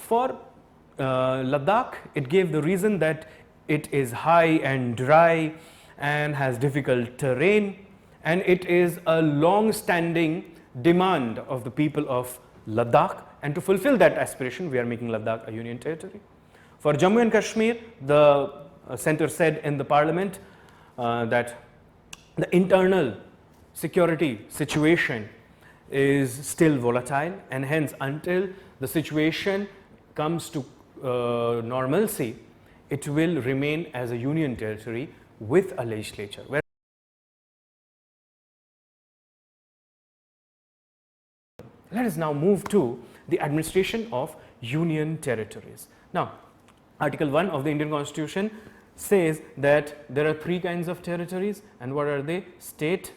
For Ladakh, it gave the reason that it is high and dry and has difficult terrain, and it is a long-standing demand of the people of Ladakh, and to fulfill that aspiration, we are making Ladakh a union territory. For Jammu and Kashmir, the center said in the parliament that the internal security situation is still volatile, and hence until the situation comes to normalcy, it will remain as a union territory with a legislature. Let us now move to the administration of union territories. Now, Article 1 of the Indian Constitution says that there are three kinds of territories, and what are they? State,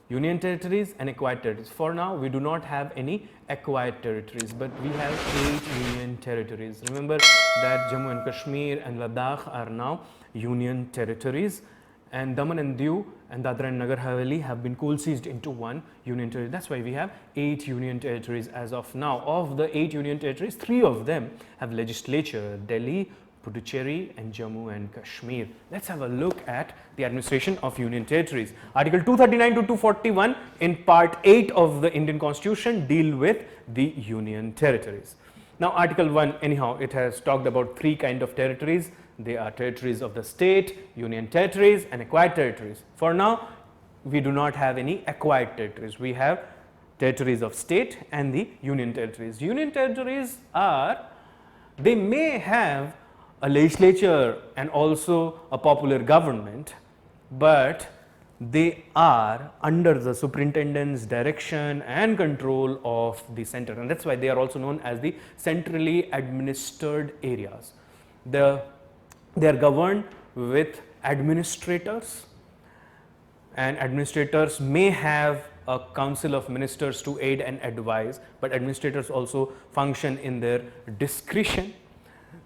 union territories and acquired territories. For now, we do not have any acquired territories, but we have 8 union territories. Remember that Jammu and Kashmir and Ladakh are now union territories, and Daman and Diu and Dadra and Nagar Haveli have been coalesced into one union territory. That's why we have 8 union territories as of now. Of the 8 union territories, 3 of them have legislature: Delhi, Puducherry and Jammu and Kashmir. Let's have a look at the administration of union territories. Article 239 to 241 in part 8 of the Indian Constitution deal with the union territories. Now, Article 1, anyhow, it has talked about 3 kind of territories. They are territories of the state, union territories and acquired territories. For now, we do not have any acquired territories. We have territories of state and the union territories. Union territories are, they may have a legislature and also a popular government, but they are under the superintendent's direction and control of the center, and that's why they are also known as the centrally administered areas. They are governed with administrators, and administrators may have a council of ministers to aid and advise, but administrators also function in their discretion.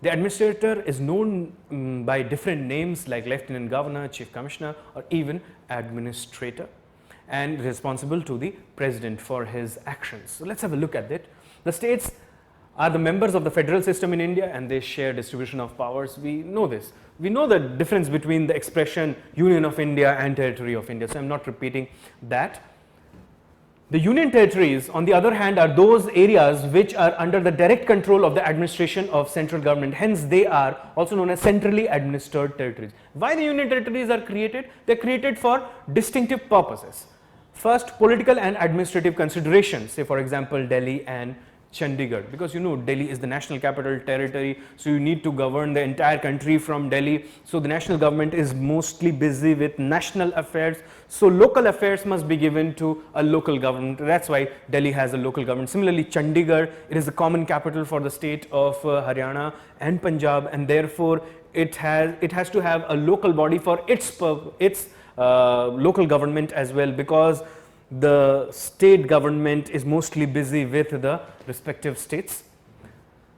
The administrator is known by different names like Lieutenant Governor, Chief Commissioner or even Administrator, and responsible to the President for his actions. So, let's have a look at it. The states are the members of the federal system in India, and they share distribution of powers. We know this. We know the difference between the expression Union of India and Territory of India, so I am not repeating that. The union territories, on the other hand, are those areas which are under the direct control of the administration of central government. Hence, they are also known as centrally administered territories. Why the union territories are created? They are created for distinctive purposes. First, political and administrative considerations, say for example, Delhi and Chandigarh, because you know Delhi is the national capital territory, so you need to govern the entire country from Delhi. So the national government is mostly busy with national affairs, so local affairs must be given to a local government. That's why Delhi has a local government. Similarly, Chandigarh, it is the common capital for the state of Haryana and Punjab, and therefore it has to have a local body for its local government as well, because the state government is mostly busy with the respective states.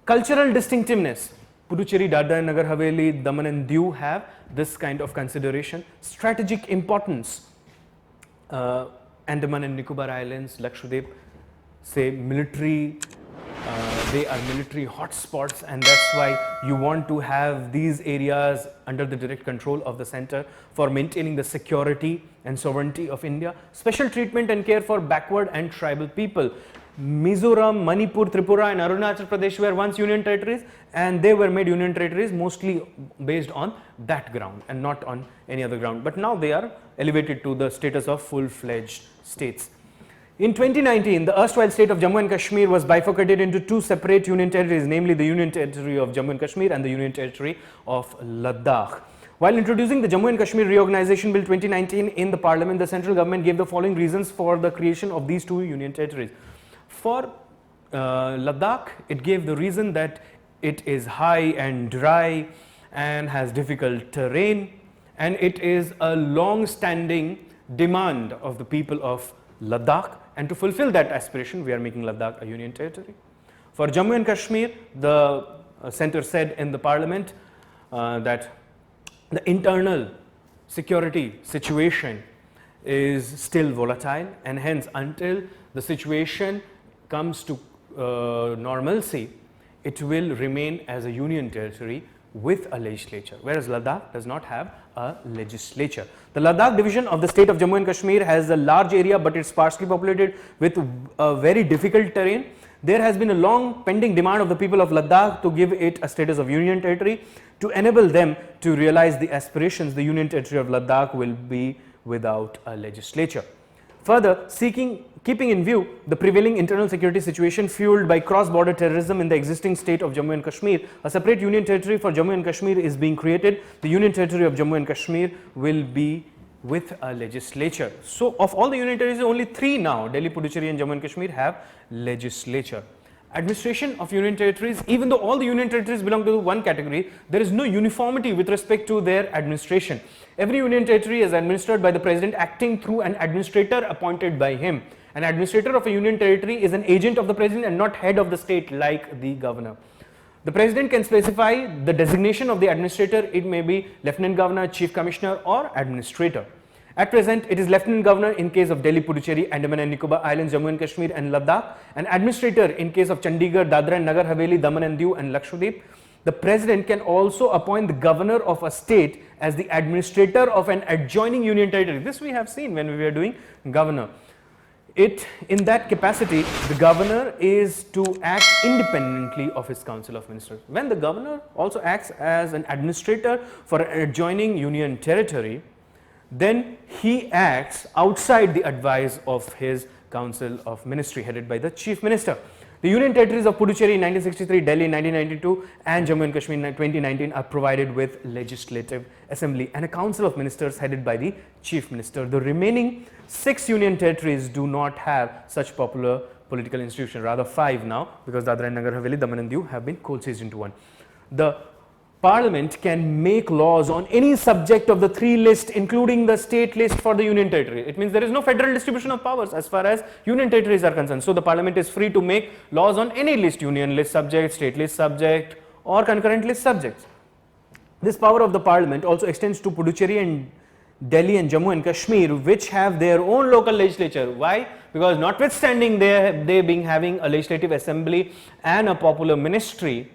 Cultural distinctiveness, Puducherry, Dadra and Nagar Haveli, Daman and Diu have this kind of consideration. Strategic importance, Andaman and Nicobar Islands, Lakshadweep, say military, they are military hotspots, and that's why you want to have these areas under the direct control of the center for maintaining the security and sovereignty of India. Special treatment and care for backward and tribal people. Mizoram, Manipur, Tripura and Arunachal Pradesh were once union territories, and they were made union territories mostly based on that ground and not on any other ground, but now they are elevated to the status of full-fledged states. In 2019, the erstwhile state of Jammu and Kashmir was bifurcated into 2 separate union territories, namely the Union Territory of Jammu and Kashmir and the Union Territory of Ladakh. While introducing the Jammu and Kashmir Reorganization Bill 2019 in the Parliament, the central government gave the following reasons for the creation of these 2 union territories. For Ladakh, it gave the reason that it is high and dry and has difficult terrain, and it is a long-standing demand of the people of Ladakh, and to fulfill that aspiration, we are making Ladakh a union territory. For Jammu and Kashmir, the center said in the Parliament that the internal security situation is still volatile, and hence until the situation comes to normalcy, it will remain as a union territory with a legislature, whereas Ladakh does not have a legislature. The Ladakh division of the state of Jammu and Kashmir has a large area, but it's sparsely populated with a very difficult terrain. There has been a long pending demand of the people of Ladakh to give it a status of union territory. To enable them to realize the aspirations, the union territory of Ladakh will be without a legislature. Further, keeping in view the prevailing internal security situation fueled by cross-border terrorism in the existing state of Jammu and Kashmir, a separate union territory for Jammu and Kashmir is being created. The union territory of Jammu and Kashmir will be with a legislature. So, of all the union territories, only 3 now, Delhi, Puducherry and Jammu and Kashmir, have legislature. Administration of union territories, even though all the union territories belong to one category, there is no uniformity with respect to their administration. Every union territory is administered by the president acting through an administrator appointed by him. An administrator of a union territory is an agent of the president and not head of the state like the governor. The president can specify the designation of the administrator. It may be lieutenant governor, chief commissioner or administrator. At present, it is Lieutenant Governor in case of Delhi, Puducherry, Andaman and Nicobar Islands, Jammu and Kashmir and Ladakh, and Administrator in case of Chandigarh, Dadra and Nagar Haveli, Daman and Diu and Lakshadweep. The President can also appoint the Governor of a state as the Administrator of an adjoining Union Territory. This we have seen when we were doing Governor. In that capacity, the Governor is to act independently of his Council of Ministers. When the Governor also acts as an Administrator for an adjoining Union Territory, then he acts outside the advice of his Council of Ministry headed by the Chief Minister. The Union Territories of Puducherry in 1963, Delhi in 1992 and Jammu and Kashmir in 2019 are provided with Legislative Assembly and a Council of Ministers headed by the Chief Minister. The remaining 6 Union Territories do not have such popular political institution, rather 5 now, because Dadra and Nagar Haveli, Daman and Diu have been coalesced into one. The Parliament can make laws on any subject of the 3 list, including the state list for the Union Territory. It means there is no federal distribution of powers as far as Union Territories are concerned. So, the Parliament is free to make laws on any list, Union list subject, state list subject or concurrent list subjects. This power of the Parliament also extends to Puducherry and Delhi and Jammu and Kashmir, which have their own local legislature. Why? Because notwithstanding they being having a legislative assembly and a popular ministry,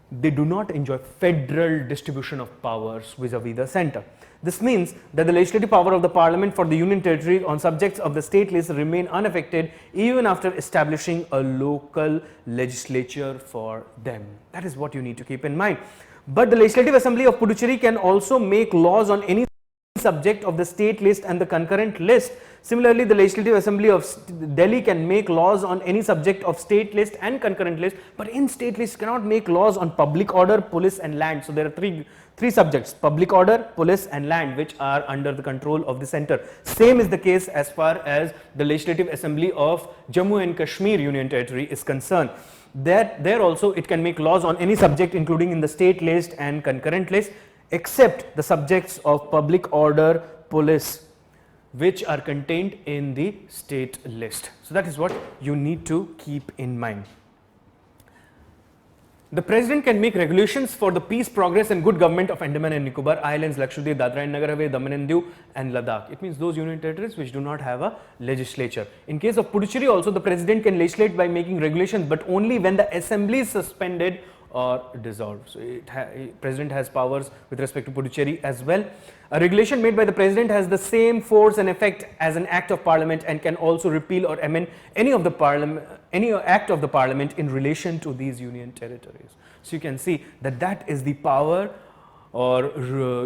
they do not enjoy federal distribution of powers vis-a-vis the center. This means that the legislative power of the Parliament for the Union Territory on subjects of the state list remain unaffected even after establishing a local legislature for them. That is what you need to keep in mind. But the Legislative Assembly of Puducherry can also make laws on any subject of the state list and the concurrent list. Similarly, the Legislative Assembly of Delhi can make laws on any subject of state list and concurrent list, but in state list cannot make laws on public order, police and land. So, there are three subjects: public order, police and land, which are under the control of the center. Same is the case as far as the Legislative Assembly of Jammu and Kashmir Union Territory is concerned. There also it can make laws on any subject, including in the state list and concurrent list, except the subjects of public order, police, which are contained in the state list. So, that is what you need to keep in mind. The President can make regulations for the peace, progress and good government of Andaman and Nicobar Islands, Lakshadweep, Dadra and Nagar Haveli, Daman and Diu and Ladakh. It means those union territories which do not have a legislature. In case of Puducherry also, the President can legislate by making regulations, but only when the assembly is suspended or dissolved. So, President has powers with respect to Puducherry as well. A regulation made by the President has the same force and effect as an act of Parliament and can also repeal or amend any act of the Parliament in relation to these union territories. So, you can see that that is the power, or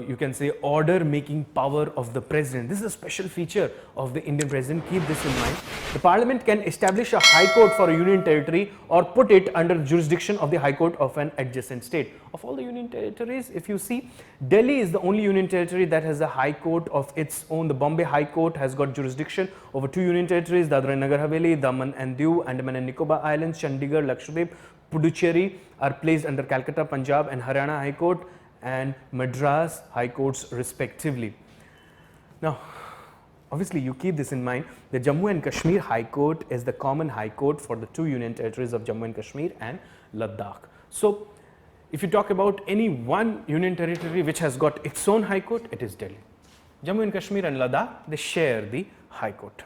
you can say order making power of the President. This is a special feature of the Indian President. Keep this in mind. The Parliament can establish a High Court for a union territory or put it under jurisdiction of the High Court of an adjacent state. Of all the union territories, if you see, Delhi is the only union territory that has a High Court of its own. The Bombay High Court has got jurisdiction over 2 union territories, Dadra and Nagar Haveli, Daman and Diu, Andaman and Nicobar Islands, Chandigarh, Lakshadweep, Puducherry are placed under Calcutta, Punjab and Haryana High Court and Madras High Courts respectively. Now, obviously you keep this in mind, the Jammu and Kashmir High Court is the common High Court for the 2 union territories of Jammu and Kashmir and Ladakh. So, if you talk about any one union territory which has got its own High Court, it is Delhi. Jammu and Kashmir and Ladakh, they share the High Court.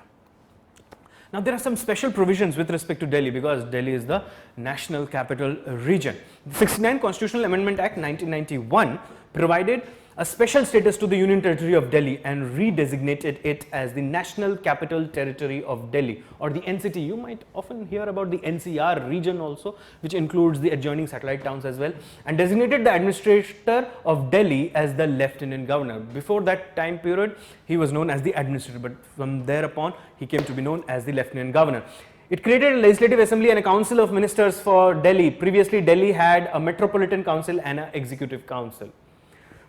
Now, there are some special provisions with respect to Delhi because Delhi is the national capital region. The 69 Constitutional Amendment Act 1991 provided a special status to the Union Territory of Delhi and redesignated it as the National Capital Territory of Delhi, or the NCT. You might often hear about the NCR region also, which includes the adjoining satellite towns as well, and designated the administrator of Delhi as the Lieutenant Governor. Before that time period, he was known as the administrator, but from thereupon, he came to be known as the Lieutenant Governor. It created a legislative assembly and a council of ministers for Delhi. Previously, Delhi had a metropolitan council and an executive council.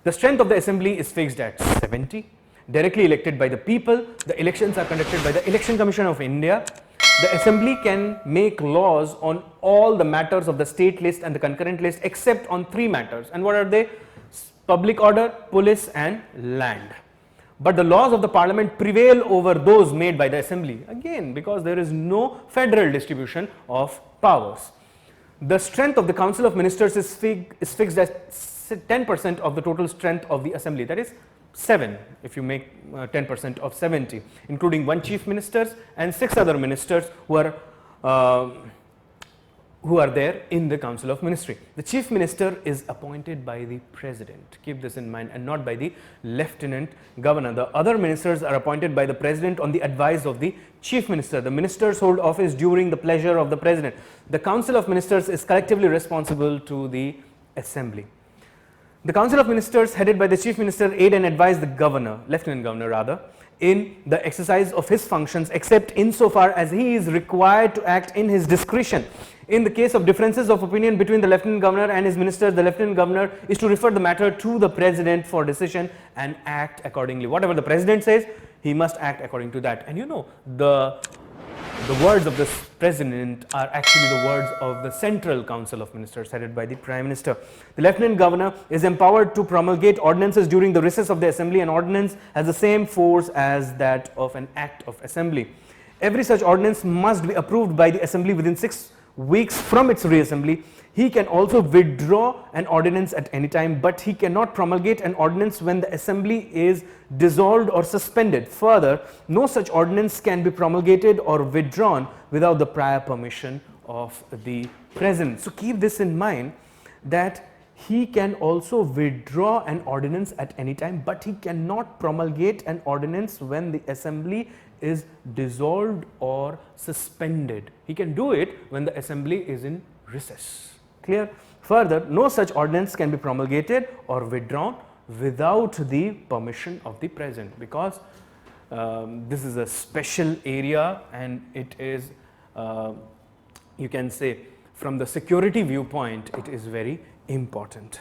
The strength of the assembly is fixed at 70, directly elected by the people. The elections are conducted by the Election Commission of India. The assembly can make laws on all the matters of the state list and the concurrent list except on 3 matters. And what are they? Public order, police and land. But the laws of the parliament prevail over those made by the assembly, again because there is no federal distribution of powers. The strength of the council of ministers is fixed at 10% of the total strength of the assembly, that is 7 if you make 10% of 70, including 1 chief minister and 6 other ministers who are there in the council of ministry. The chief minister is appointed by the president, keep this in mind, and not by the lieutenant governor. The other ministers are appointed by the president on the advice of the chief minister. The ministers hold office during the pleasure of the president. The council of ministers is collectively responsible to the assembly. The council of ministers headed by the chief minister aid and advise the governor, lieutenant governor rather, in the exercise of his functions except insofar as he is required to act in his discretion. In the case of differences of opinion between the lieutenant governor and his ministers, the lieutenant governor is to refer the matter to the president for decision and act accordingly. Whatever the president says, he must act according to that. And you know, the words of this president are actually the words of the Central Council of Ministers headed by the Prime Minister. The Lieutenant Governor is empowered to promulgate ordinances during the recess of the Assembly. An ordinance has the same force as that of an Act of Assembly. Every such ordinance must be approved by the Assembly within 6 weeks from its reassembly. He can also withdraw an ordinance at any time, but he cannot promulgate an ordinance when the assembly is dissolved or suspended. Further, no such ordinance can be promulgated or withdrawn without the prior permission of the president. So keep this in mind, that he can also withdraw an ordinance at any time, but he cannot promulgate an ordinance when the assembly is dissolved or suspended. He can do it when the assembly is in recess. Clear? Further, no such ordinance can be promulgated or withdrawn without the permission of the president, because this is a special area and it is, you can say, from the security viewpoint, it is very important.